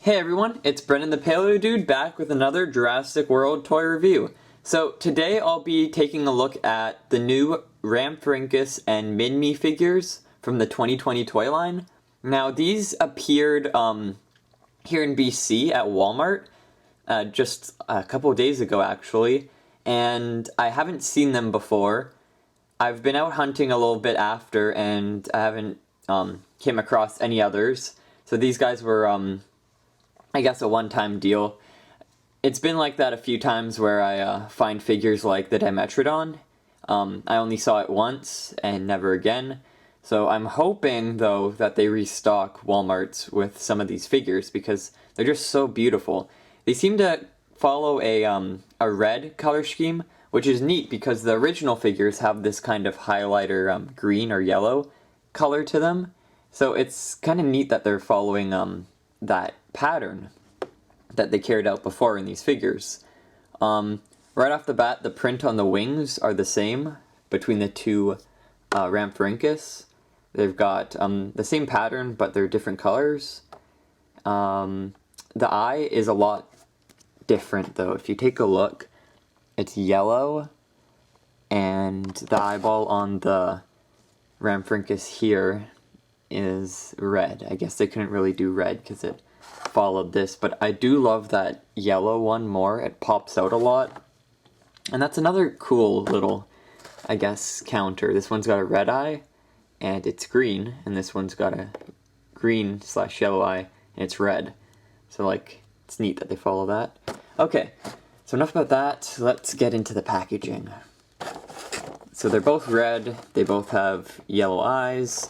Hey everyone, it's Brennan the Paleo Dude back with another Jurassic World toy review. So today I'll be taking a look at the new Rhamphoruynchus and Minmi figures from the 2020 toy line. Now these appeared here in BC at Walmart just a couple of days ago actually, and I haven't seen them before. I've been out hunting a little bit after and I haven't came across any others. So these guys were I guess a one-time deal. It's been like that a few times where I find figures like the Dimetrodon. I only saw it once and never again. So I'm hoping though that they restock Walmarts with some of these figures because they're just so beautiful. They seem to follow a red color scheme, which is neat because the original figures have this kind of highlighter green or yellow color to them. So it's kind of neat that they're following that pattern that they carried out before in these figures. Right off the bat, the print on the wings are the same between the two Rhamphoruynchus. They've got the same pattern, but they're different colors. The eye is a lot different though. If you take a look, it's yellow, and the eyeball on the Rhamphoruynchus here is red. I guess they couldn't really do red because it followed this, but I do love that yellow one more. It pops out a lot. And that's another cool little, I guess, counter. This one's got a red eye, and it's green, and this one's got a green/yellow eye, and it's red. So, like, it's neat that they follow that. Okay, so enough about that. Let's get into the packaging. So they're both red. They both have yellow eyes.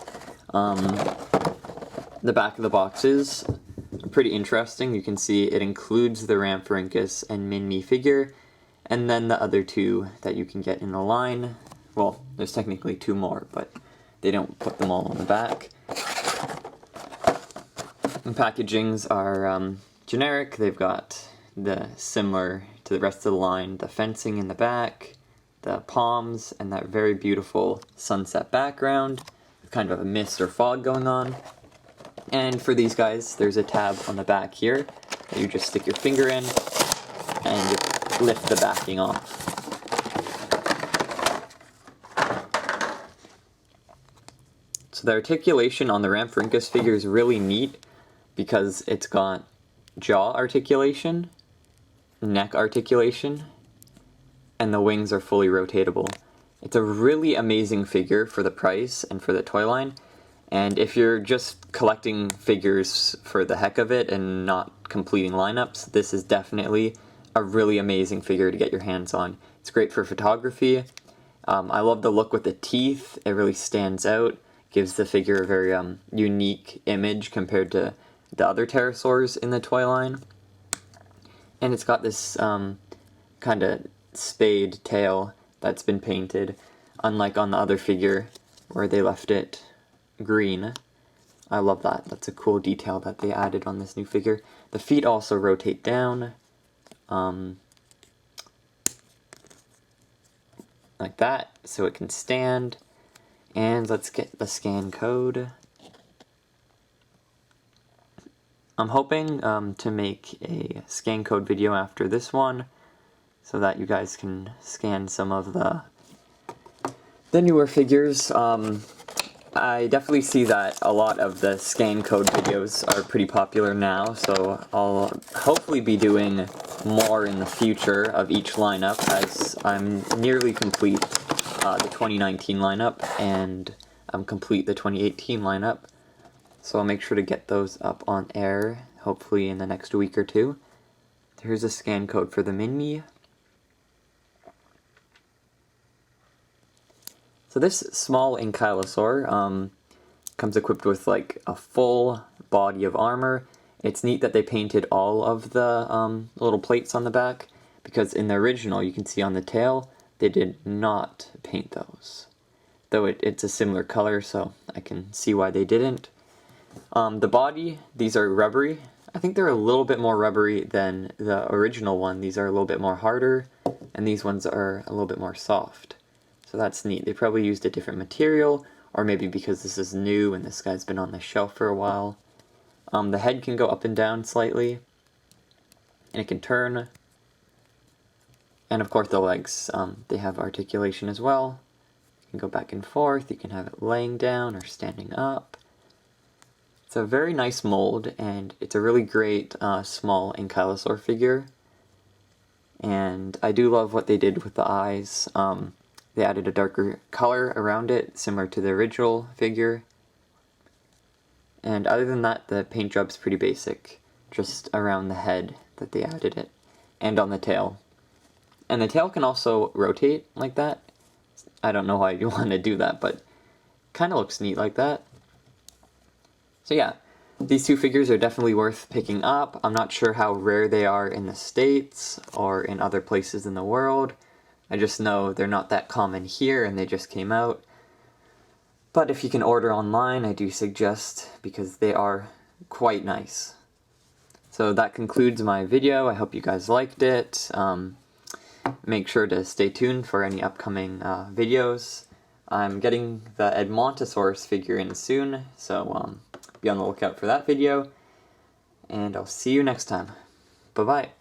The back of the boxes are pretty interesting. You can see it includes the Rhamphoruynchus and Minmi figure, and then the other two that you can get in a line. Well, there's technically two more, but they don't put them all on the back. The packagings are generic. They've got the similar to the rest of the line, the fencing in the back, the palms, and that very beautiful sunset background with kind of a mist or fog going on. And for these guys, there's a tab on the back here that you just stick your finger in and you lift the backing off. So the articulation on the Rhamphoruynchus figure is really neat because it's got jaw articulation, neck articulation, and the wings are fully rotatable. It's a really amazing figure for the price and for the toy line. And if you're just collecting figures for the heck of it and not completing lineups, this is definitely a really amazing figure to get your hands on. It's great for photography. I love the look with the teeth. It really stands out. Gives the figure a very unique image compared to the other pterosaurs in the toy line. And it's got this kind of spade tail that's been painted, unlike on the other figure where they left it green. I love that. That's a cool detail that they added on this new figure. The feet also rotate down like that so it can stand. And let's get the scan code. I'm hoping to make a scan code video after this one so that you guys can scan some of the newer figures. I definitely see that a lot of the scan code videos are pretty popular now, so I'll hopefully be doing more in the future of each lineup as I'm nearly complete the 2019 lineup and I'm complete the 2018 lineup. So I'll make sure to get those up on air, hopefully in the next week or two. Here's a scan code for the Minmi. So this small ankylosaur comes equipped with like a full body of armor. It's neat that they painted all of the little plates on the back, because in the original you can see on the tail they did not paint those. Though it's a similar color, so I can see why they didn't. The body, these are rubbery. I think they're a little bit more rubbery than the original one. These are a little bit more harder, and these ones are a little bit more soft. So that's neat. They probably used a different material, or maybe because this is new and this guy's been on the shelf for a while. The head can go up and down slightly, and it can turn. And of course the legs, they have articulation as well. You can go back and forth, you can have it laying down or standing up. It's a very nice mold, and it's a really great small ankylosaur figure. And I do love what they did with the eyes. They added a darker color around it, similar to the original figure. And other than that, the paint job's pretty basic, just around the head that they added it, and on the tail. And the tail can also rotate like that. I don't know why you want to do that, but kind of looks neat like that. So yeah, these two figures are definitely worth picking up. I'm not sure how rare they are in the States or in other places in the world. I just know they're not that common here and they just came out. But if you can order online, I do suggest, because they are quite nice. So that concludes my video. I hope you guys liked it. Make sure to stay tuned for any upcoming videos. I'm getting the Edmontosaurus figure in soon, so be on the lookout for that video. And I'll see you next time. Bye-bye.